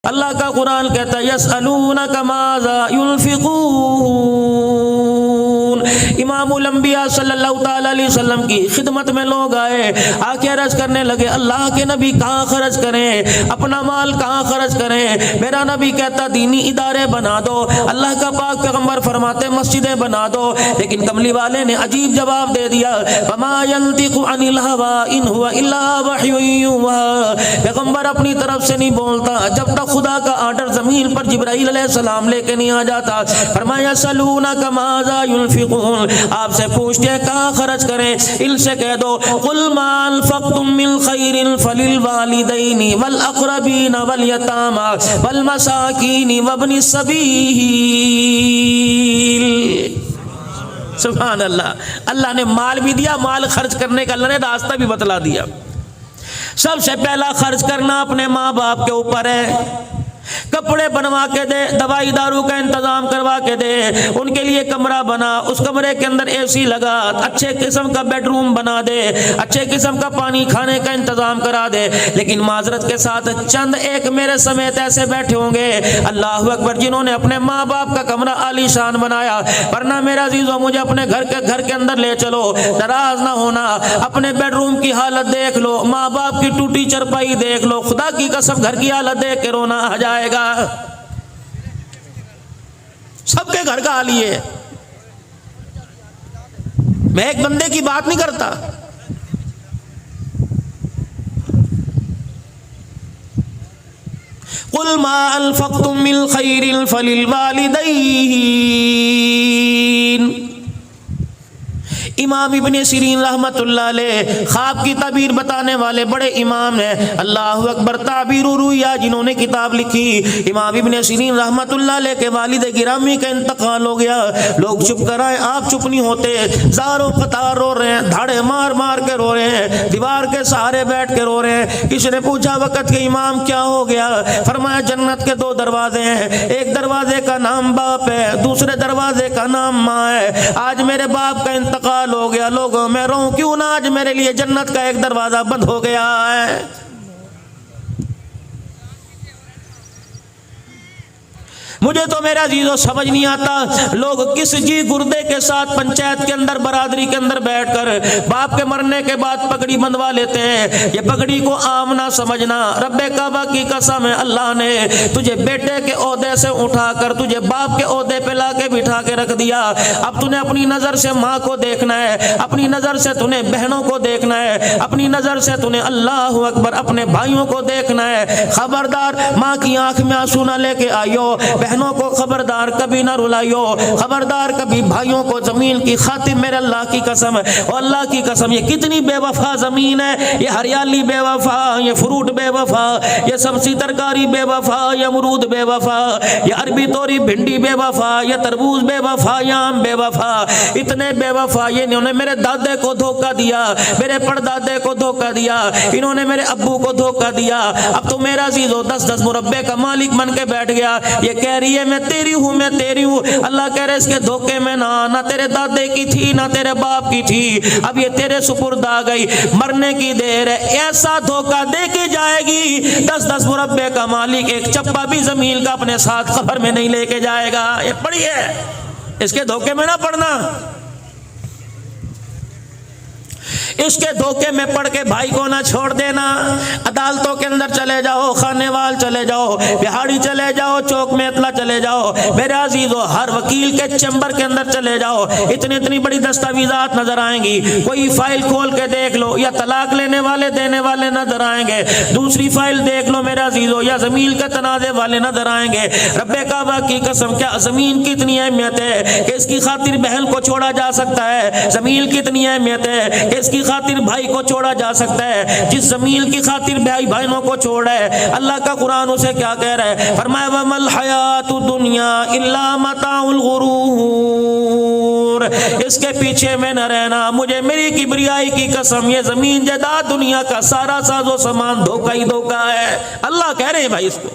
اللہ کا قرآن کہتا ہے یسألونک ماذا ينفقون، امام الانبیاء صلی اللہ تعالی علیہ وسلم کی خدمت میں لوگ آئے، آ کے عرض کرنے لگے اللہ کے نبی کہاں خرچ کریں، اپنا مال کہاں خرچ کریں؟ میرا نبی کہتا دینی ادارے بنا دو، اللہ کا پاک پیغمبر فرماتے مسجدیں بنا دو، لیکن کملی والے نے عجیب جواب دے دیا وما ينطق عن الهوى ان هو الا وحی یوحى، پیغمبر اپنی طرف سے نہیں بولتا جب تک خدا کا آرڈر زمین پر جبرائیل علیہ السلام لے کے نہیں آ جاتا۔ فرمایا یسألونک ماذا ينفقون، آپ سے پوچھتے ہیں کہاں خرچ کریں، ان سے کہہ دو قل ما انفقتم من خیر فللوالدین والاقربین والیتامى والمساکین وابن السبیل۔ سبحان اللہ، اللہ نے مال بھی دیا، مال خرچ کرنے کا اللہ نے راستہ بھی بتلا دیا۔ سب سے پہلا خرچ کرنا اپنے ماں باپ کے اوپر ہے، کپڑے بنوا کے دے، دوائی دارو کا انتظام کروا کے دے، ان کے لیے کمرہ بنا، اس کمرے کے اندر اے سی لگا، اچھے قسم کا بیڈ روم بنا دے، اچھے قسم کا پانی کھانے کا انتظام کرا دے۔ لیکن معذرت کے ساتھ چند ایک میرے سمیت ایسے بیٹھے ہوں گے اللہ اکبر جنہوں نے اپنے ماں باپ کا کمرہ عالی شان بنایا، ورنہ میرا عزیزو مجھے اپنے گھر کے اندر لے چلو، ناراض نہ ہونا، اپنے بیڈ روم کی حالت دیکھ لو، ماں باپ کی ٹوٹی چرپائی دیکھ لو، خدا کی قسم گھر کی حالت دیکھ کے رونا آ جائے گا۔ سب کے گھر کا حال یہ ہے، میں ایک بندے کی بات نہیں کرتا۔ قل ما انفقتم من خیر فللوالدین۔ امام ابن سیرین رحمت اللہ علیہ خواب کی تعبیر بتانے والے بڑے امام ہیں، اللہ اکبر، تعبیر الرؤیا جنہوں نے کتاب لکھی۔ امام ابن سیرین رحمت اللہ علیہ کے والد گرامی کا انتقال ہو گیا، لوگ چپ کر آئے، آپ چپ نہیں ہوتے، زاروں قطار رو رہے ہیں، دھاڑے مار مار کے رو رہے ہیں، دیوار کے سہارے بیٹھ کے رو رہے ہیں۔ کسی نے پوچھا وقت کے امام کیا ہو گیا؟ فرمایا جنت کے دو دروازے ہیں، ایک دروازے کا نام باپ ہے، دوسرے دروازے کا نام ماں ہے۔ آج میرے باپ کا انتقال ہو گیا، لوگوں میں رہوں کیوں نہ، آج میرے لیے جنت کا ایک دروازہ بند ہو گیا ہے۔ مجھے تو میرا عزیزو سمجھ نہیں آتا لوگ کس جی گردے کے ساتھ پنچایت کے اندر برادری کے اندر بیٹھ کر باپ کے مرنے کے بعد پگڑی بندھوا لیتے ہیں۔ یہ پگڑی کو عام نہ سمجھنا، رب کعبہ کی قسم ہے اللہ نے تجھے بیٹے کے عہدے سے اٹھا کر تجھے باپ کے عہدے پہ لا کے بٹھا کے رکھ دیا۔ اب تو نے اپنی نظر سے ماں کو دیکھنا ہے، اپنی نظر سے تو نے بہنوں کو دیکھنا ہے، اپنی نظر سے تو نے اللہ اکبر اپنے بھائیوں کو دیکھنا ہے۔ خبردار ماں کی آنکھ میں آنسو نہ لے کے آئیو، بہنوں کو خبردار کبھی نہ رلائیو، خبردار کبھی بھائیوں کو زمین کی خاطر میرے اللہ کی قسم ہے، اور اللہ کی قسم یہ کتنی بے وفا زمین ہے، یہ ہریالی بے وفا، یہ فروٹ بے وفا، یہ سبزی ترکاری بے وفا، یہ امرود بے وفا، یہ عربی توری بھنڈی بے وفا، یہ تربوز بے وفا، یہ آم بے وفا، اتنے بے وفا یہ انہوں نے میرے دادے کو دھوکہ دیا، میرے پردادے کو دھوکہ دیا، انہوں نے میرے ابو کو دھوکہ دیا۔ اب تو میرا عزیزو 10 مربے کا مالک بن کے بیٹھ گیا، یہ کہہ رہی ہے میں تیری ہوں، میں تیری ہوں۔ اللہ کہہ رہے اس کے دھوکے میں نہ تیرے دادے کی تھی نہ تیرے باپ کی تھی، اب یہ تیرے سپرد آ گئی، مرنے کی دیر ہے۔ ایسا دھوکہ دے کے جائے گی 10 مربے کا مالک ایک چپا بھی زمین کا اپنے ساتھ قبر میں نہیں لے کے جائے گا۔ یہ پڑھیے، اس کے دھوکے میں نہ پڑنا، اس کے دھوکے میں پڑھ کے بھائی کو نہ چھوڑ دینا۔ عدالتوں کے اندر چلے جاؤ، خانے وال چلے جاؤ، بہاڑی چلے جاؤ، چوک میں اطلاع چلے جاؤ، میرے عزیزو ہر وکیل کے چیمبر کے اندر چلے جاؤ، اتنی بڑی دستاویزات نظر آئیں گی، کوئی فائل کھول کے دیکھ لو یا طلاق لینے والے دینے والے نظر آئیں گے، دوسری فائل دیکھ لو میرے عزیزو یا زمین کے تنازع والے نظر آئیں گے۔ رب کعبہ کی قسم کیا زمین کی اتنی اہمیت ہے کہ اس کی خاطر بہن کو چھوڑا جا سکتا ہے، زمین کی اتنی اہمیت ہے کہ اس کی خاطر بھائی کو چھوڑا جا سکتا ہے، جس زمین کی خاطر بھائیوں کو چھوڑا ہے اللہ کا قرآن اسے کیا کہہ رہا ہے؟ فرمایا وَمَا الْحَيَاةُ الدُّنْيَا إِلَّا مَتَاعُ الْغُرُورِ، اس کے پیچھے میں نہ رہنا، مجھے میری کبریائی کی قسم یہ زمین جائیداد دنیا کا سارا ساز و سامان دھوکہ ہی دھوکہ ہے۔ اللہ کہہ رہے ہیں بھائی اس کو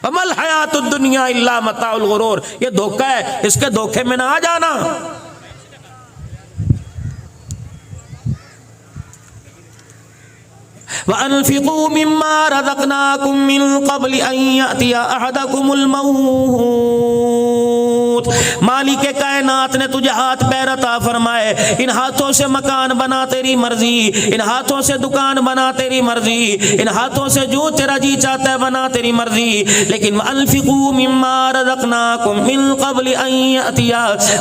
وَمَا الْحَيَاةُ الدُّنْيَا إِلَّا مَتَاعُ الْغُرُورِ، یہ دھوکہ ہے، اس کے دھوکے میں نہ آ جانا۔ وَأَنْفِقُوا مِمَّا رَزَقْنَاكُم مِّن قَبْلِ أَن يَأْتِيَ أَحَدَكُمُ الْمَوْتُ۔ مالک کائنات نے تجھے ہاتھ پیر عطا فرمائے، ان ہاتھوں سے مکان بنا تیری مرضی، ان ہاتھوں سے دکان بنا تیری مرضی، ان ہاتھوں سے جو تیرا جی چاہتا ہے بنا تیری مرضی، لیکن وَأَنْفِقُوا مِمَّا رَزَقْنَاكُم مِّن قَبْلِ أَن يَأْتِيَ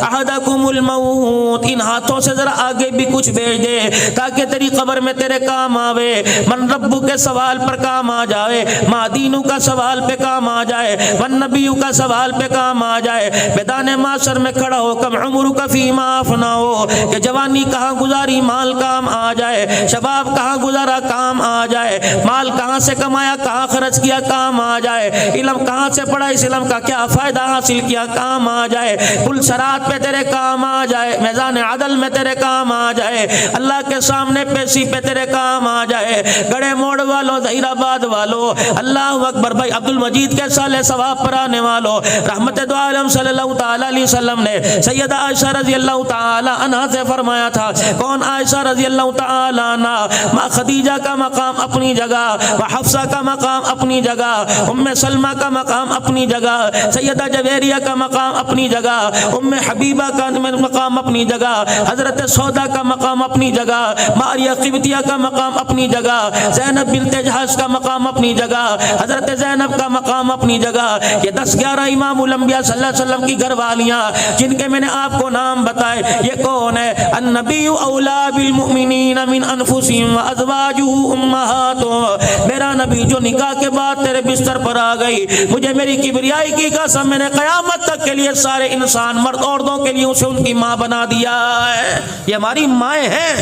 أَحَدَكُمُ الْمَوْتُ۔ ان ہاتھوں سے ذرا آگے بھی کچھ بھیج دے تاکہ تیری قبر میں تیرے کام آوے، من ربو کے سوال پر کام آ جائے، ما دینو کا سوال پہ کام آ جائے، ون نبیو کا سوال پہ کام آ جائے، میدان معاشر میں کھڑا ہو کم عمر کا فیما افنا ہو کہ جوانی کہاں گزاری مال کام آ جائے، شباب کہاں گزارا کام آ جائے، مال کہاں سے کمایا کہاں خرچ کیا کام آ جائے، علم کہاں سے پڑھا اس علم کا کیا فائدہ حاصل کیا کام آ جائے، پل صراط پہ تیرے کام آ جائے، میدان عدل میں تیرے کام آ جائے، اللہ کے سامنے پیشی پہ تیرے کام آ جائے، گڑے موڑ والو ظہیر آباد والو، اللہ اکبر بھائی عبد المجید کے سالے ثواب پر آنے والو، رحمت دو عالم صلی اللہ تعالی علیہ وسلم نے سیدہ عائشہ رضی اللہ تعالی عنہا سے فرمایا تھا، کون عائشہ رضی اللہ تعالی عنہا، ماں خدیجہ کا مقام اپنی جگہ، حفصہ کا مقام اپنی جگہ، ام سلمہ کا مقام اپنی جگہ، سیدہ جویریہ کا مقام اپنی جگہ، ام حبیبہ کا مقام اپنی جگہ، حضرت سودا کا مقام اپنی جگہ، ماریہ قبطیہ کا مقام اپنی جگہ، زینب بنت جحش کا مقام اپنی جگہ، حضرت زینب کا مقام اپنی جگہ، یہ 10-11 امام الانبیاء صلی اللہ علیہ وسلم کی گھر والیاں جن کے میں نے آپ کو نام بتائے، یہ کون ہے؟ النبی اولا بالمؤمنین من انفسہم وازواجہ امہاتہم، میرا نبی جو نکاح کے بعد تیرے بستر پر آ گئی، مجھے میری کبریائی کی قسم میں نے قیامت تک کے لیے سارے انسان مرد عورتوں کے لیے اسے ان کی ماں بنا دیا ہے، یہ ہماری مائیں ہیں۔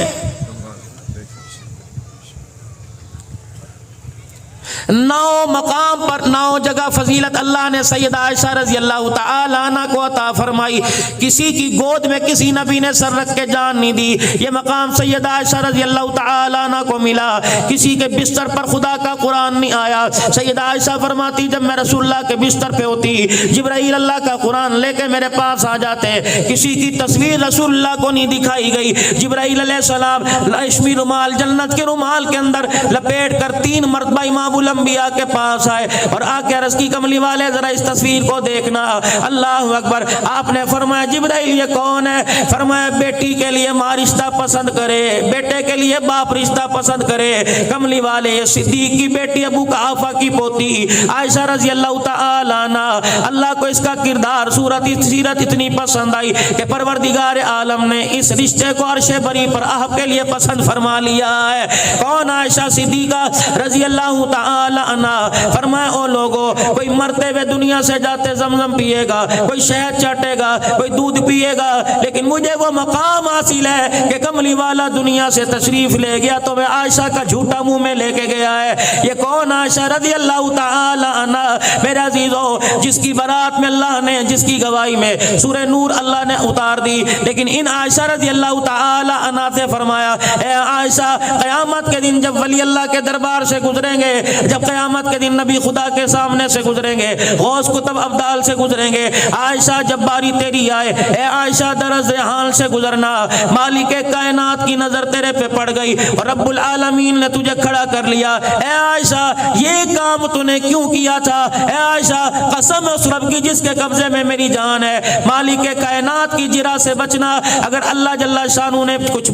9 مقام پر 9 جگہ فضیلت اللہ نے سیدہ عائشہ رضی اللہ تعالی عنہ کو عطا فرمائی، کسی کی گود میں کسی نبی نے سر رکھ کے جان نہیں دی، یہ مقام سیدہ عائشہ رضی اللہ تعالی عنہ کو ملا، کسی کے بستر پر خدا کا قرآن نہیں آیا، سیدہ عائشہ فرماتی جب میں رسول اللہ کے بستر پہ ہوتی جبرائیل اللہ کا قرآن لے کے میرے پاس آ جاتے، کسی کی تصویر رسول اللہ کو نہیں دکھائی گئی، جبرائیل علیہ السلام ریشمی رومال جنت کے رومال کے اندر لپیٹ کر 3 مرتبہ امام الانبیاء کے پاس آئے اور آ کے عرض کی کملی والے ذرا اس تصویر کو دیکھنا، اللہ اکبر، آپ نے فرمایا جبرائیل یہ کون ہے؟ فرمایا بیٹی کے لیے ماں رشتہ پسند کرے، بیٹے کے لیے باپ رشتہ پسند کرے، کملی والے یہ صدیق کی بیٹی ابو قحافہ کی پوتی عائشہ رضی اللہ تعالی عنہ، اللہ کو اس کا کردار سیرت اتنی پسند آئی کہ پروردگار عالم نے اس رشتے کو عرش بری پر آپ کے لیے پسند فرما لیا ہے۔ کون؟ عائشہ صدیقہ رضی اللہ تعالی عنہ۔ فرمایا او لوگو، کوئی مرتے ہوئے دنیا سے جاتے زمزم پیے گا، کوئی شہد چاٹے گا، کوئی دودھ پیے گا، لیکن مجھے وہ مقام حاصل ہے کہ کملی والا دنیا سے تشریف لے گیا تو میں عائشہ کا جھوٹا منہ میں لے کے گیا ہے۔ یہ کون؟ عائشہ رضی اللہ تعالی عنہ۔ میرے عزیزو، جس کی برات میں اللہ نے، جس کی گواہی میں سورہ نور اللہ نے اتار دی، لیکن ان عائشہ رضی اللہ تعالی عنہ سے فرمایا اے عائشہ، قیامت کے دن جب ولی اللہ کے دربار سے گزریں گے، جب قیامت کے دن نبی خدا کے سامنے سے گزریں گے، غوث کتب ابدال سے گزریں گے، عائشہ جب باری تیری آئے، اے عائشہ درز حال سے گزرنا، مالک کائنات کی نظر تیرے پہ پڑ گئی اور رب العالمین نے تجھے کھڑا کر لیا، اے عائشہ یہ کام تو نے کیوں کیا تھا؟ اے عائشہ قسم اس رب کی جس کے قبضے میں میری جان ہے، مالک کائنات کی جرا سے بچنا، اگر اللہ جل شانہ نے کچھ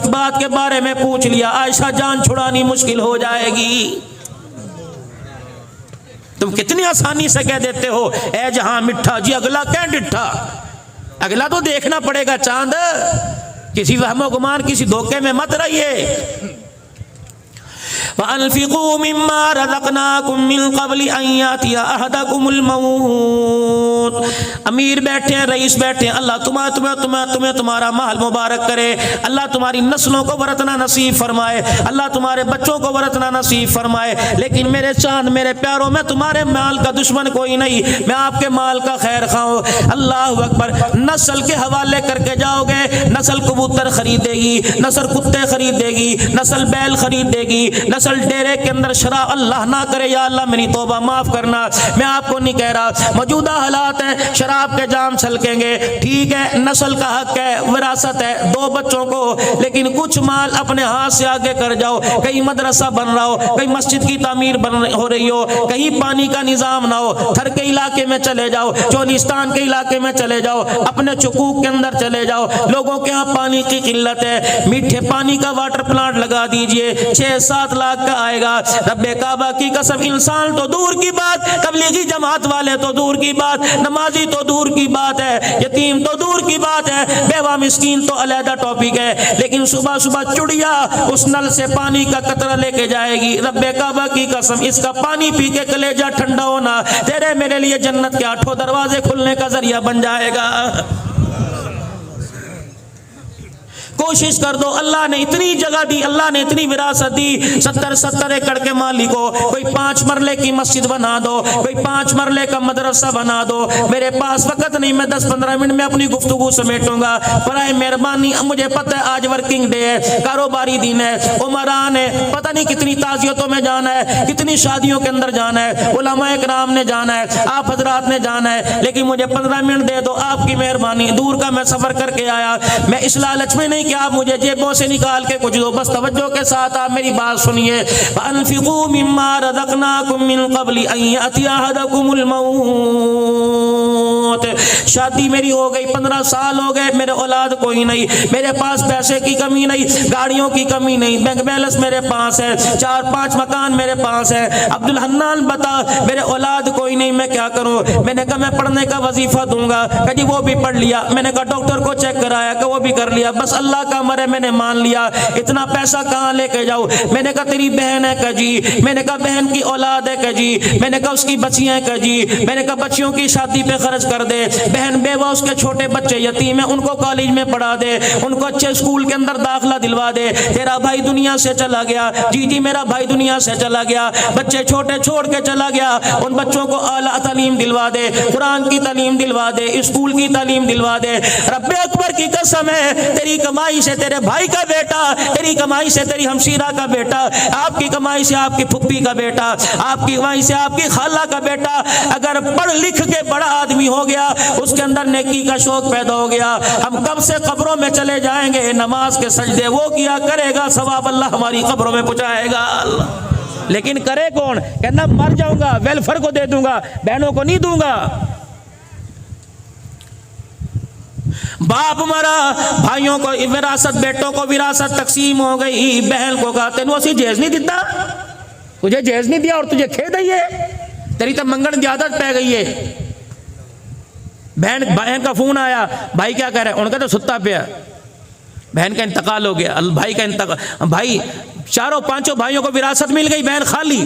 بات کے بارے میں پوچھ لیا، عائشہ جان چھڑانی مشکل ہو جائے گی۔ تم کتنی آسانی سے کہہ دیتے ہو اے جہاں مٹھا، جی اگلا کیا ڈٹھا، اگلا تو دیکھنا پڑے گا چاند، کسی وہم و گمان کسی دھوکے میں مت رہیے۔ وَأَنْفِقُوا مِمَّا رَزَقْنَاكُم مِّن قَبْلِ أَن يَأْتِيَ أَحَدَكُمُ الْمَوْتُ۔ امیر بیٹھے ہیں، رئیس بیٹھے ہیں، اللہ تمہیں تمہارا مال مبارک کرے، اللہ تمہاری نسلوں کو ورثنا نصیب فرمائے، اللہ تمہارے بچوں کو ورثنا نصیب فرمائے، لیکن میرے چاند میرے پیاروں، میں تمہارے مال کا دشمن کوئی نہیں، میں آپ کے مال کا خیر خواہ ہوں۔ اللہ اکبر، نسل کے حوالے کر کے جاؤ گے، نسل کبوتر خریدے گی، نسل کتے خریدے گی، نسل بیل خریدے گی، نسل نسل ڈیرے کے اندر شراب، اللہ نہ کرے یا اللہ میری توبہ معاف کرنا، میں آپ کو نہیں کہہ رہا، موجودہ حالات ہیں شراب کے جام چھلکیں گے، ٹھیک ہے نسل کا حق ہے، وراثت ہے 2 بچوں کو، لیکن کچھ مال اپنے ہاتھ سے آگے کر جاؤ، کہیں مدرسہ بن رہا ہو، کہیں مسجد کی تعمیر ہو رہی ہو، کہیں پانی کا نظام نہ ہو، تھر کے علاقے میں چلے جاؤ، چولستان کے علاقے میں چلے جاؤ، اپنے چکوک کے اندر چلے جاؤ، لوگوں کے ہاں پانی کی قلت ہے، میٹھے پانی کا واٹر پلانٹ لگا دیجئے، 6-7 لاکھ کا آئے گا، رب کعبہ کی قسم انسان تو دور کی بات، تبلیغی جماعت والے تو دور کی بات، نمازی تو دور کی بات ہے، یتیم تو دور کی بات ہے، بیوہ مسکین تو علیحدہ ٹاپک ہے، لیکن صبح صبح چڑیا اس نل سے پانی کا قطرہ لے کے جائے گی، رب کعبہ کی قسم اس کا پانی پی کے کلیجہ ٹھنڈا ہونا تیرے میرے لیے جنت کے 8 دروازے کھلنے کا ذریعہ بن جائے گا۔ کوشش کر دو، اللہ نے اتنی جگہ دی، اللہ نے اتنی وراثت دی، 70 ایکڑ کے مالک کو کوئی 5 مرلے کی مسجد بنا دو، کوئی 5 مرلے کا مدرسہ بنا دو، میرے پاس وقت نہیں، میں 10-15 منٹ میں اپنی گفتگو سمیٹوں گا، برائے مہربانی، مجھے پتہ ہے آج ورکنگ ڈے ہے، کاروباری دن ہے، عمران ہے، پتہ نہیں کتنی تعزیتوں میں جانا ہے، کتنی شادیوں کے اندر جانا ہے، علماء کرام نے جانا ہے، آپ حضرات نے جانا ہے، لیکن مجھے 15 منٹ دے دو، آپ کی مہربانی، دور کا میں سفر کر کے آیا، میں اس لالچ میں نہیں کہ آپ مجھے جیبوں سے نکال کے کچھ دو، بس توجہ کے ساتھ آپ میری بات سنیے، فَأَنفِقُوا مِمَّا رَزَقْنَاكُم مِّن قَبْلِ أَن يَأْتِيَ أَحَدَكُمُ الْمَوْتُ۔ شادی میری ہو گئی، 15 سال ہو گئے، میرے اولاد کوئی نہیں، میرے پاس پیسے کی کمی نہیں، گاڑیوں کی کمی نہیں، بینک بیلنس میرے پاس ہے، 4-5 مکان میرے پاس ہے، عبد الحنان بتا میرے اولاد کوئی نہیں، میں کیا کروں؟ میں نے کہا میں پڑھنے کا وظیفہ دوں گا، کہ جی وہ بھی پڑھ لیا، میں نے کہا ڈاکٹر کو چیک کرایا، کہ وہ بھی کر لیا، بس اللہ کا مرے میں نے مان لیا، اتنا پیسہ کہاں لے کے جاؤ؟ میں نے کہا تیری بہن ہے کہ جی، میں نے کہا بہن کی اولاد ہے کہ جی، میں نے کہا اس کی بچیاں ہیں کہ جی، میں نے کہا بچیوں کی شادی پہ خرچ کر دے، بہن بیوہ اس کے چھوٹے بچے یتیم ہیں ان کو کالج میں پڑھا دے، ان کو اچھے اسکول کے اندر داخلہ دلوا دے، تیرا بھائی دنیا سے چلا گیا، جی جی میرا بھائی دنیا سے چلا گیا، بچے چھوٹے چھوڑ کے چلا گیا، ان بچوں کو اعلیٰ تعلیم دلوا دے، قرآن کی تعلیم دلوا دے، اسکول کی تعلیم دلوا دے، رب اکبر کی قسم ہے تیری کمائی سے تیرے بھائی کا بیٹا، تیری کمائی سے تیری ہمشیرہ کا بیٹا، آپ کی کمائی سے آپ کی پھپھی کا بیٹا، آپ کی کمائی سے آپ کی خالہ کا بیٹا اگر پڑھ لکھ کے بڑا آدمی ہو گیا، اس کے اندر نیکی کا شوق پیدا ہو گیا، ہم کب سے قبروں میں چلے جائیں گے، نماز کے سجدے وہ کیا کرے گا، ثواب اللہ ہماری قبروں میں پہنچائے گا، لیکن کرے کون؟ کہنا مر جاؤں گا ویلفیئر کو دے دوں گا، بہنوں کو نہیں دوں گا۔ باپ مرا، بھائیوں کو وراثت، بیٹوں کو وراثت تقسیم ہو گئی، بہن کو کہا تینوں اسی جہیز نہیں دیتا، تجھے جہیز نہیں دیا اور تجھے کھے دئیے، تیری تو منگن دی عادت پہ گئی ہے۔ بہن کا فون آیا، بھائی کیا کہہ رہے ہیں؟ انہوں نے کہا تو ستا پیا، بہن کا انتقال ہو گیا، بھائی کا انتقال، بھائی 4-5 بھائیوں کو وراثت مل گئی، بہن خالی۔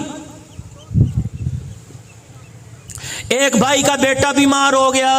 ایک بھائی کا بیٹا بیمار ہو گیا،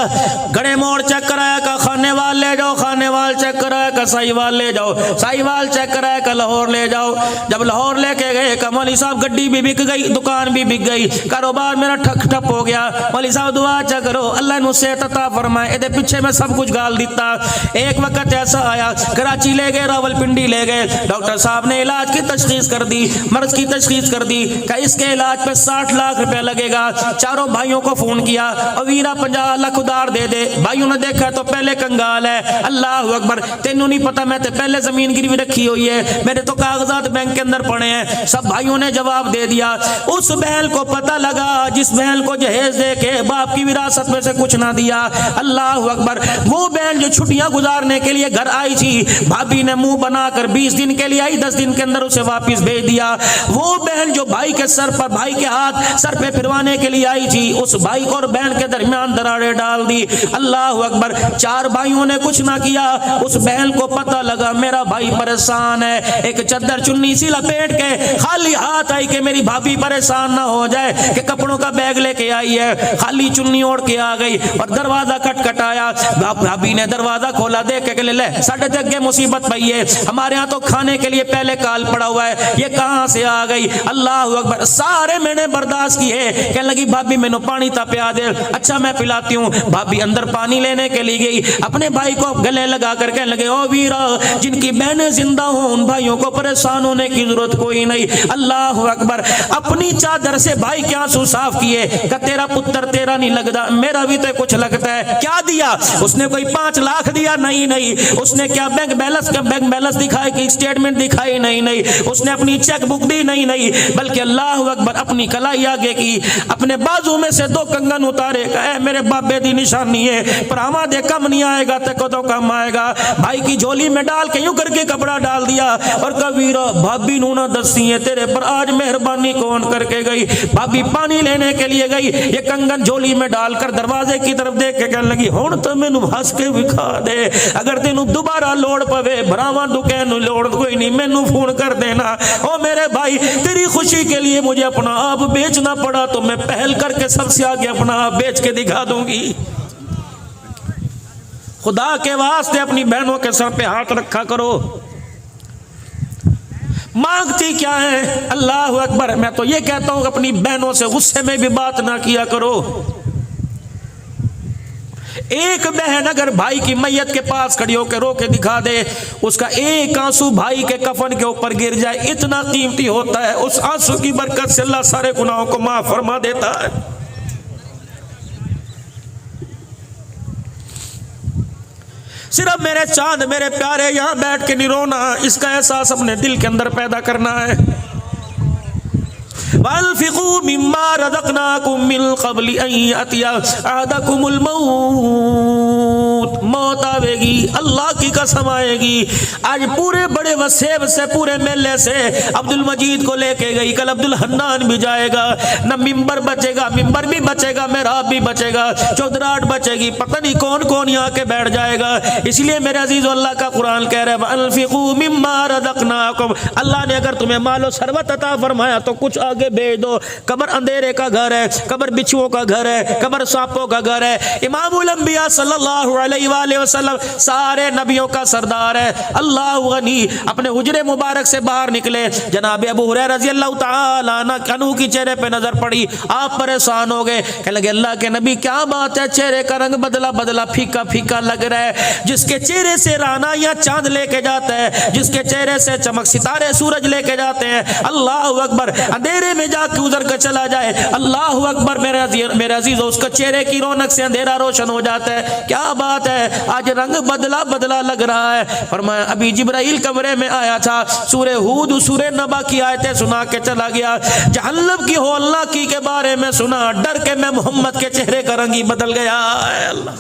گڑے موڑ چیک کرایا کہ خانے وال لے جاؤ، خانے وال چیک کرایا کہ سائی وال لے جاؤ، سائی وال چیک کرایا کہ لاہور لے جاؤ، جب لاہور لے کے گئے کہ مولوی صاحب گڈی بھی بک گئی، دکان بھی بک گئی، کاروبار میرا ٹھک ٹھپ ہو گیا، مولوی صاحب دعا چیک کرو اللہ نے اسے عطا فرمائے، ادھر پیچھے میں سب کچھ گال دیتا۔ ایک وقت ایسا آیا، کراچی لے گئے، راول پنڈی لے گئے، ڈاکٹر صاحب نے علاج کی تشخیص کر دی، مرض کی تشخیص کر دی کہ اس کے علاج پہ 60 لاکھ روپے لگے گا۔ چاروں بھائیوں کو فون کیا، اویرا 50 لاکھ ادھار دے دے، بھائیوں نے دیکھا تو پہلے کنگال ہے، اللہ اکبر، تینوں نہیں پتا میں تے پہلے زمین گروی رکھی ہوئی ہے، میرے تو کاغذات بینک کے اندر پڑے ہیں، سب بھائیوں نے جواب دے دیا۔ اس بہن کو پتہ لگا جس بہن کو جہیز دے کے باپ کی وراثت میں سے کچھ نہ دیا، اللہ اکبر، وہ بہن جو چھٹیاں گزارنے کے لیے گھر آئی تھی، بھابھی نے منہ بنا کر 20 دن کے لیے آئی، 10 دن کے اندر اسے واپس بھیج دیا۔ وہ بہن جو بھائی کے سر پر، بھائی کے ہاتھ سر پہ پھروانے کے لیے آئی تھی، اس بھائی اور بہن کے درمیان دراڑیں ڈال دی، اللہ اکبر، 4 بھائیوں نے کچھ نہ کیا، اس بہن کو پتہ لگا میرا بھائی پریشان ہے، ایک چادر چنی سی لپیٹ کے خالی ہاتھ آئی کہ میری بھابھی پریشان نہ ہو جائے، کہ کپڑوں کا بیگ لے کے آئی ہے، خالی چنی اوڑھ کے آ گئی اور دروازہ کھٹکھٹایا، بھابھی نے دروازہ کھولا، دیکھ کے لے ساڈے تے اگے مصیبت پئی ہے، ہمارے ہاں تو کھانے کے لیے پہلے کال پڑا ہوا ہے، یہ کہاں سے آ گئی، اللہ اکبر، سارے میں نے برداشت کیے، کہنے لگی بھابھی مینوں پانی تھا پیا دے. اچھا میں پلاتی ہوں. بھابی اندر پانی لینے کے لیے گئی, اپنے بھائی کو گلے لگا کر کہنے لگے, او ویرا جن کی بہنیں زندہ ہوں ان بھائیوں کو پریشان ہونے کی ضرورت کوئی نہیں. اللہ اکبر. اپنی چادر سے بھائی کے آنسو صاف کیے کہ تیرا پتر تیرا نہیں لگتا, میرا بھی تو کچھ لگتا ہے. کیا دیا اس نے؟ کوئی 5 لاکھ دیا؟ نہیں. اس نے کیا بینک بیلنس دکھائی کہ اسٹیٹمنٹ دکھائی؟ نہیں. اس نے اپنی چیک بک دی؟ نہیں. بلکہ اللہ اکبر اپنی کلائی آگے کی, اپنے بازو میں سے 2 کنگن اتارے, اے میرے بابے دی نشانی ہے, پر ہما دے کم نہیں آئے گا تے کو تو کم آئے گا. بھائی کی جھولی میں ڈال کے یوں کر کے کپڑا ڈال دیا اور کہا ویرا بھابی نو نہ دسی ہے تیرے پر آج مہربانی کون کر کے گئی. بھابی پانی لینے کے لیے گئی, یہ کنگن جھولی میں ڈال کر دروازے کی طرف دیکھ کے کہنے لگی, ہن تو مینوں ہنس کے وکھا دے, اگر تینوں دوبارہ لوڑ پوے بھراواں دکین نو لوڑ کوئی نہیں, مینوں فون کر دینا. او میرے بھائی تیری خوشی کے لیے مجھے اپنا آپ بیچنا پڑا تو میں پہل کر کے سب سے آگے اپنا آپ بیچ کے دکھا دوں گی. خدا کے واسطے اپنی بہنوں کے سر پہ ہاتھ رکھا کرو. مانگتی کیا ہے؟ اللہ اکبر. میں تو یہ کہتا ہوں اپنی بہنوں سے غصے میں بھی بات نہ کیا کرو. ایک بہن اگر بھائی کی میت کے پاس کھڑی ہو کے رو کے دکھا دے, اس کا ایک آنسو بھائی کے کفن کے اوپر گر جائے, اتنا قیمتی ہوتا ہے. اس آنسو کی برکت سے اللہ سارے گناہوں کو معاف فرما دیتا ہے. صرف میرے چاند میرے پیارے یہاں بیٹھ کے نہیں رونا, اس کا احساس اپنے دل کے اندر پیدا کرنا ہے. وَأَنفِقُوا مِمَّا رَزَقْنَاكُم مِّن قَبْلِ أَن يَأْتِيَ أَحَدَكُمُ الْمَوْتُ. موت آئے گی, اللہ کی قسم آئے گی. آج پورے بڑے وسیب سے پورے میلے سے عبد المجید کو لے کے گئی, کل عبد الحنان بھی جائے گا. نہ ممبر بچے گا, ممبر بھی بچے گا, محراب بھی بچے گا, چودراہٹ بچے گی, پتہ نہیں کون کون یہاں کے بیٹھ جائے گا. اس لیے میرے عزیز اللہ کا قرآن کہہ رہا ہے وَأَنفِقُوا مِمَّا رَزَقْنَاكُمْ. اللہ نے اگر تمہیں مال و ثروت عطا فرمایا تو کچھ آگے بھیج دو. قبر اندھیرے کا گھر ہے, قبر بچھوؤں کا گھر ہے, قبر سانپوں کا گھر ہے. امام الانبیاء صلی اللہ علیہ وآلہ وسلم سارے نبیوں کا سردار ہے. اللہ غنی. اپنے حجرے مبارک سے باہر نکلے, جناب ابو ہریرہ رضی اللہ تعالیٰ عنہ کی چہرے پہ نظر پڑی, آپ پریشان ہو گئے. کہنے لگے اللہ کے نبی کیا بات ہے, چہرے کا رنگ بدلا پھیکا پھیکا لگ رہا ہے. جس کے چہرے سے رانا یا چاند لے کے جاتا ہے, جس کے چہرے سے چمک ستارے سورج لے کے جاتے ہیں, اللہ اکبر, اندھیرے میں جا کے گزر کر چلا جائے, اللہ اکبر, میرے عزیز اس کا چہرے کی رونق سے اندھیرا روشن ہو جاتا ہے. کیا بات ہے, آج رنگ بدلا لگ رہا ہے. فرمایا ابھی جبرائیل کمرے میں آیا تھا, سورہ ہود سورہ نبا کی آیتیں سنا کے چلا گیا. جہنم کی ہو اللہ کی کے بارے میں سنا, ڈر کے میں محمد کے چہرے کا رنگ ہی بدل گیا. اللہ.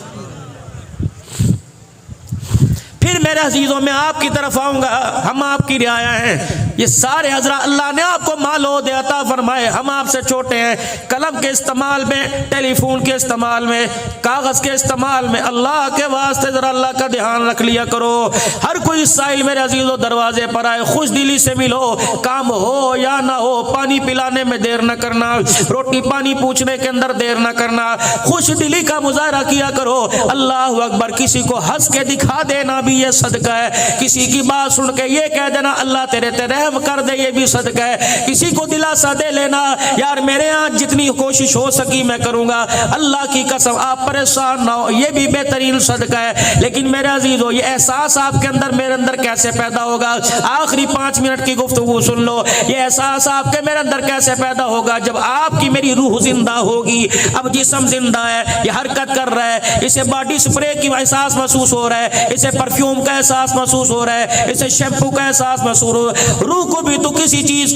پھر میرے عزیزوں میں آپ کی طرف آؤں گا, ہم آپ کی رعایا ہیں. یہ سارے حضرات اللہ نے آپ کو مال و دے عطا فرمائے, ہم آپ سے چھوٹے ہیں. قلم کے استعمال میں, ٹیلی فون کے استعمال میں, کاغذ کے استعمال میں اللہ کے واسطے ذرا اللہ کا دھیان رکھ لیا کرو. ہر کوئی سائل میرے عزیزوں دروازے پر آئے, خوش دلی سے ملو, کام ہو یا نہ ہو, پانی پلانے میں دیر نہ کرنا, روٹی پانی پوچھنے کے اندر دیر نہ کرنا, خوش دلی کا مظاہرہ کیا کرو. اللہ اکبر. کسی کو ہنس کے دکھا دینا بھی یہ صدقہ ہے, کسی کی بات سن کے یہ کہہ دینا اللہ تیرے رحم کر دے, یہ بھی صدقہ ہے. کسی کو دلاسا دے لینا یار میرے ہاں جتنی کوشش ہو سکی میں کروں گا, اللہ کی قسم آپ پریشان نہ ہو, یہ بھی بہترین صدقہ ہے. لیکن میرے عزیزو یہ احساس آپ کے اندر میرے اندر کیسے پیدا ہوگا؟ آخری 5 منٹ کی گفتگو سن لو. یہ احساس آپ کے میرے اندر کیسے پیدا ہوگا؟ جب آپ کی میری روح زندہ ہوگی. اب جسم زندہ ہے, یہ حرکت کر رہا ہے, اسے باڈی سپرے کی احساس محسوس ہو رہا ہے, اسے پرفیوم کا احساس محسوس ہو رہا ہے, اسے شیمپو کا احساس محسوس ہو رہا ہے. روح کو بھی تو کسی چیز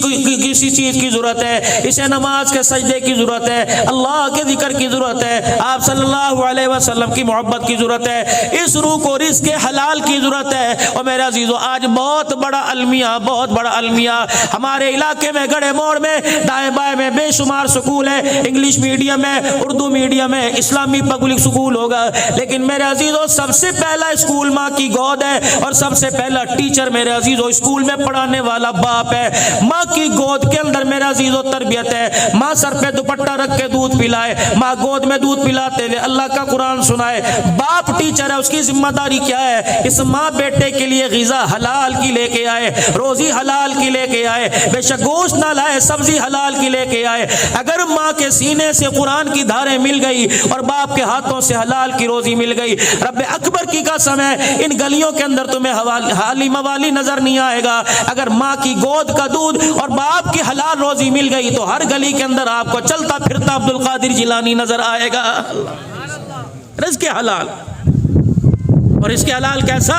کی ضرورت ہے, اسے نماز کے سجدے کی ضرورت ہے, اللہ کے ذکر کی ضرورت ہے, آپ صلی اللہ علیہ وسلم کی محبت کی ضرورت ہے, اس روح کو رزق حلال کی ضرورت ہے. اور میرے عزیزو آج بہت بڑا المیہ ہمارے علاقے میں, گڑھے موڑ میں, دائیں بائیں میں بے شمار سکول ہے, انگلش میڈیم ہے, اردو میڈیم ہے, اسلامی پبلک سکول ہوگا. لیکن میرے عزیزو سب سے پہلا اسکول ماں کی گود ہے, اور سب سے پہلا ٹیچر میرے عزیزو اسکول میں پڑھانے والا والا باپ ہے، ماں کی گود کے اندر میرا عزیزو تربیت ہے، ماں سر پہ دوپٹہ رکھ کے دودھ پلائے، ماں گود میں دودھ پلاتے ہوئے اللہ کا قرآن سنائے، باپ ٹیچر ہے، اس کی ذمہ داری کیا ہے؟ اس ماں بیٹے کے لیے غذا حلال کی لے کے آئے، روزی حلال کی لے کے آئے، بے شک گوشت نہ لائے، سبزی حلال کی لے کے آئے۔ اگر ماں کے سینے سے قرآن کی دھاریں مل گئی اور باپ کے ہاتھوں سے حلال کی روزی مل گئی، رب اکبر کی قسم ہے ان گلیوں کے اندر تمہیں حالی موالی نظر نہیں آئے گا۔ اگر ماں کی گود کا دودھ اور باپ کی حلال روزی مل گئی تو ہر گلی کے اندر آپ کو چلتا پھرتا عبد القادر جیلانی نظر آئے گا۔ رزق حلال، اور اس کے حلال کیسا؟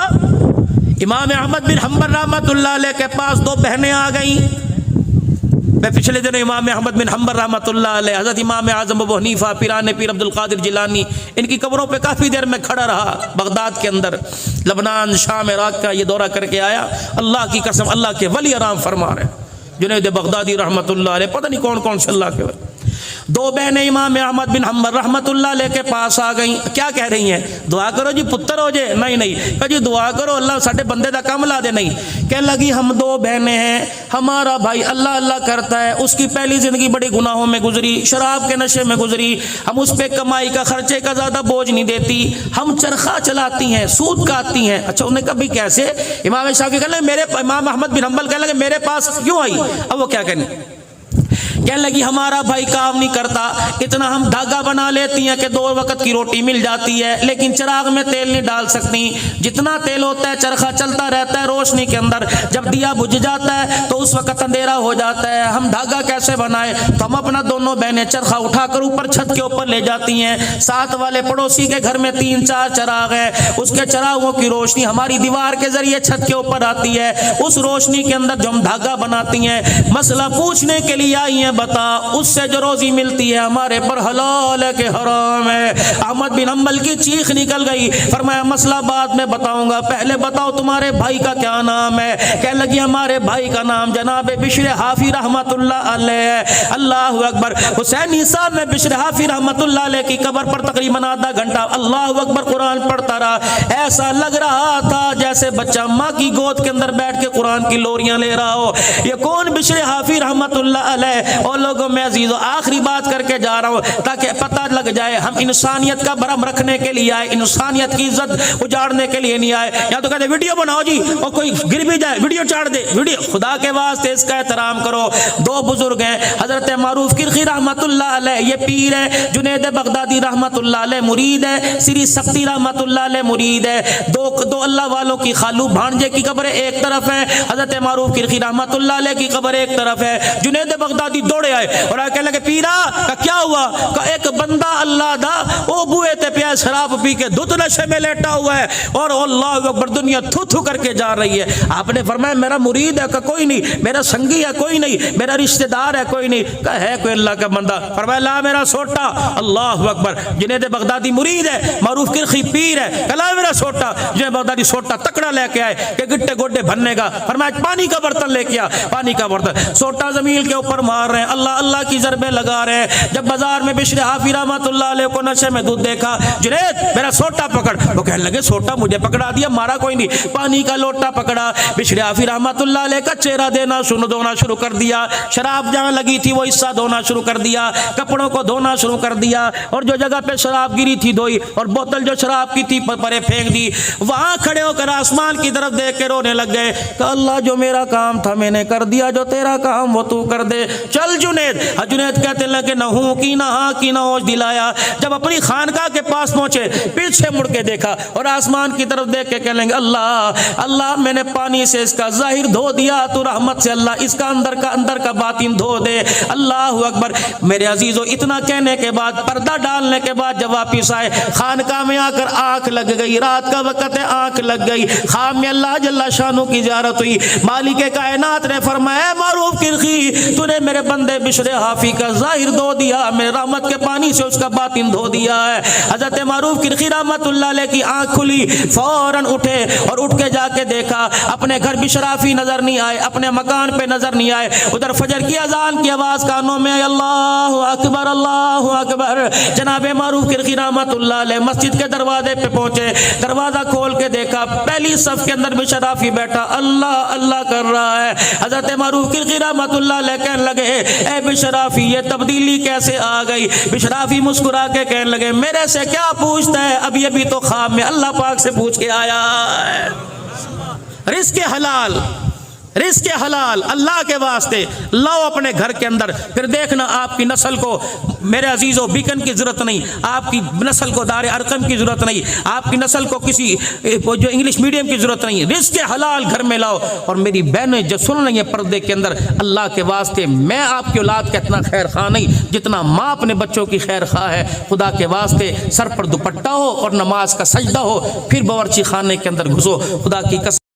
امام احمد بن حنبل رحمۃ اللہ علیہ کے پاس دو بہنیں آ گئیں۔ میں پچھلے دنوں امام احمد بن حنبل رحمۃ اللہ علیہ، حضرت امام اعظم ابو حنیفہ، پیران پیر عبد القادر جیلانی، ان کی قبروں پہ کافی دیر میں کھڑا رہا بغداد کے اندر، لبنان، شام، عراق کا یہ دورہ کر کے آیا۔ اللہ کی قسم اللہ کے ولی آرام فرما رہے ہیں، جنید بغدادی رحمۃ اللہ علیہ، پتہ نہیں کون کون سے اللہ کے ولی۔ دو بہنیں امام احمد بن حنبل رحمۃ اللہ علیہ کے پاس آ گئیں، کیا کہہ رہی ہیں؟ دعا کرو جی پتر ہو جائے۔ نہیں کہ جی دعا کرو اللہ ساڈے بندے دا کام لا دے۔ نہیں، کہنے لگی ہم دو بہنیں ہیں، ہمارا بھائی اللہ اللہ کرتا ہے، اس کی پہلی زندگی بڑی گناہوں میں گزری، شراب کے نشے میں گزری، ہم اس پہ کمائی کا خرچے کا زیادہ بوجھ نہیں دیتی، ہم چرخہ چلاتی ہیں، سود کاٹتی ہیں۔ اچھا، انہیں کبھی کیسے؟ امام شافعی کہنے لگے امام احمد بن حنبل کہنے لگے میرے پاس کیوں آئی؟ اب وہ کیا کہنے؟ کہنے لگی ہمارا بھائی کام نہیں کرتا، اتنا ہم دھاگا بنا لیتی ہیں کہ 2 وقت کی روٹی مل جاتی ہے، لیکن چراغ میں تیل نہیں ڈال سکتی، جتنا تیل ہوتا ہے چرخہ چلتا رہتا ہے روشنی کے اندر، جب دیا بجھ جاتا ہے تو اس وقت اندھیرا ہو جاتا ہے، ہم دھاگا کیسے بنائے؟ تو ہم اپنا دونوں بہنیں چرخہ اٹھا کر اوپر چھت کے اوپر لے جاتی ہیں، ساتھ والے پڑوسی کے گھر میں 3-4 چراغ ہیں، اس کے چراغوں کی روشنی ہماری دیوار کے ذریعے چھت کے اوپر آتی ہے، اس روشنی کے اندر جو ہم دھاگا بناتی ہیں، مسئلہ پوچھنے کے لیے آئی ہیں، بتا اس سے جو روزی ملتی ہے ہمارے پر حلال ہے کہ حرام ہے؟ احمد بن حنبل کی چیخ نکل گئی، فرمایا مسئلہ بعد میں بتاؤں گا، پہلے بتاؤ تمہارے بھائی کا کیا نام ہے؟ کہنے لگی ہمارے بھائی کا نام جناب بشر حافی رحمت اللہ علیہ ہے۔ اللہ اکبر۔ حسینی صاحب میں بشر حافی رحمت اللہ علیہ کی قبر پر تقریباً آدھا گھنٹہ اللہ اکبر قرآن پڑھتا رہا، ایسا لگ رہا تھا جیسے بچہ ماں کی گود کے اندر بیٹھ کے قرآن کی لوریاں لے رہا ہو۔ یہ کون بشر حافی رحمت اللہ علیہ؟ اور لوگوں میں عزیزو آخری بات کر کے جا رہا ہوں تاکہ پتہ لگ جائے ہم انسانیت کا برہم رکھنے کے لیے آئے، انسانیت کی عزت اجاڑنے کے لیے نہیں آئے۔ یا تو کہتے ویڈیو بناؤ جی، اور کوئی گر بھی جائے ویڈیو چاڑ دے، ویڈیو خدا کے واسطے اس کا احترام کرو۔ دو بزرگ ہیں، حضرت معروف کرخی رحمت اللہ علیہ یہ پیر ہے، جنید بغدادی رحمت اللہ علیہ مرید ہے، سری سختی رحمت اللہ علیہ مرید ہے۔ دو اللہ والوں کی خالو بھانجے کی قبر ایک طرف ہے، حضرت معروف کرخی رحمت اللہ علیہ کی قبر ایک طرف ہے۔ جنید بغدادی دوڑے آئے اور کہنے لگے پیرا کا کیا ہوا؟ کہ ایک بندہ اللہ دا او بوئے تے پیا شراب پی کے دھت نشے میں لیٹا ہوا ہے اور اللہ اکبر دنیا تھو تھو کر کے جا رہی ہے۔ آپ نے فرمایا میرا مرید ہے؟ کہ کوئی نہیں، میرا سنگی ہے؟ کوئی نہیں، میرا رشتہ دار ہے؟ کوئی نہیں۔ کہ ہے کوئی اللہ کا بندہ؟ فرمایا لا میرا سوٹا۔ اللہ اکبر۔ جنید بغدادی مرید ہے، معروف کرخی پیر ہے، کہ لا میرا سوٹا۔ جنید بغدادی سوٹا تکڑا لے کے آئے کہ گٹے گوڈے بھرنے کا، فرمایا پانی کا برتن لے کے آ، پانی کا برتن، سوٹا زمین کے اوپر مار رہے ہیں، اللہ اللہ کی ضربیں لگا رہے ہیں۔ جب بازار میں بشر حافی رحمت اللہ علیہ کو نشے میں دودھ دیکھا، جنید میرا سوٹا پکڑ۔ وہ کہنے لگے سوٹا مجھے پکڑا دیا، مارا کوئی نہیں، پانی کا لوٹا پکڑا، بشر حافی رحمت اللہ علیہ کا چہرہ دھونا شروع کر دیا، شراب جہاں لگی تھی وہ حصہ دھونا شروع کر دیا، کپڑوں کو دھونا شروع کر دیا، اور جو جگہ پہ شراب گری تھی دھوئی، اور بوتل جو شراب کی تھی پرے پھینک دی۔ وہاں کھڑے ہو کر آسمان کی طرف دیکھ کے رونے لگ گئے کہ اللہ جو میرا کام تھا میں نے کر دیا، جو تیرا کام وہ تو کر دے، چل جنید۔ جنید کہتے لگے نہ ہوں کی نہ ہاں کی نہ ہوش دلایا۔ جب اپنی خانقاہ کے پاس پہنچے پیچھے مڑ کے دیکھا اور آسمان کی طرف دیکھ کے کہنے لگے اللہ اللہ میں نے پانی سے اس کا ظاہر دھو دیا، تو رحمت سے اللہ اس کا اندر کا باطن دھو دے۔ اللہ اکبر۔ میرے عزیزو اتنا کہنے کے بعد، پردہ ڈالنے کے بعد جب واپس آئے خانقاہ میں آ کر آنکھ لگ گئی، رات کا وقت ہے آنکھ لگ گئی، خواب میں اللہ جل شانہ کی زیارت ہوئی، مالک کائنات نے فرمایا معروف کرخی تو نے میرے بندے بشر حافی کا ظاہر دھو دیا، میرے رحمت کے پانی سے اس کا باطن دھو دیا ہے۔ حضرت حضرت معروف کرخی رحمت اللہ علیہ کی آنکھ کھلی، فوراً اٹھے اور اٹھ کے جا کے دیکھا اپنے گھر بشرافی نظر نہیں آئے، اپنے مکان پہ نظر نہیں آئے، ادھر فجر کی اذان کی آواز کانوں میں، اللہ اکبر اللہ اکبر۔ جناب معروف کرخی رحمت اللہ علیہ مسجد کے دروازے پہ پہنچے، دروازہ کھول کے دیکھا پہلی صف کے اندر بشرافی بیٹھا اللہ اللہ کر رہا ہے۔ حضرت معروف کرخی رحمت اللہ علیہ کہنے لگے اے بشرافی یہ تبدیلی کیسے آ گئی؟ بشرافی مسکرا کے کہنے لگے میرے سے کیا پوچھتا ہے، ابھی ابھی تو خواب میں اللہ پاک سے پوچھ کے آیا ہے۔ رزق حلال، رزق حلال اللہ کے واسطے لاؤ اپنے گھر کے اندر، پھر دیکھنا آپ کی نسل کو میرے عزیزوں بیکن کی ضرورت نہیں، آپ کی نسل کو دار ارقم کی ضرورت نہیں، آپ کی نسل کو کسی جو انگلش میڈیم کی ضرورت نہیں، رزق حلال گھر میں لاؤ۔ اور میری بہنیں جو سن رہی ہیں پردے کے اندر، اللہ کے واسطے میں آپ کی اولاد کا اتنا خیر خواہ نہیں جتنا ماں اپنے بچوں کی خیر خواہ ہے، خدا کے واسطے سر پر دوپٹہ ہو اور نماز کا سجدہ ہو، پھر باورچی خانے کے اندر گھسو، خدا کی قسم۔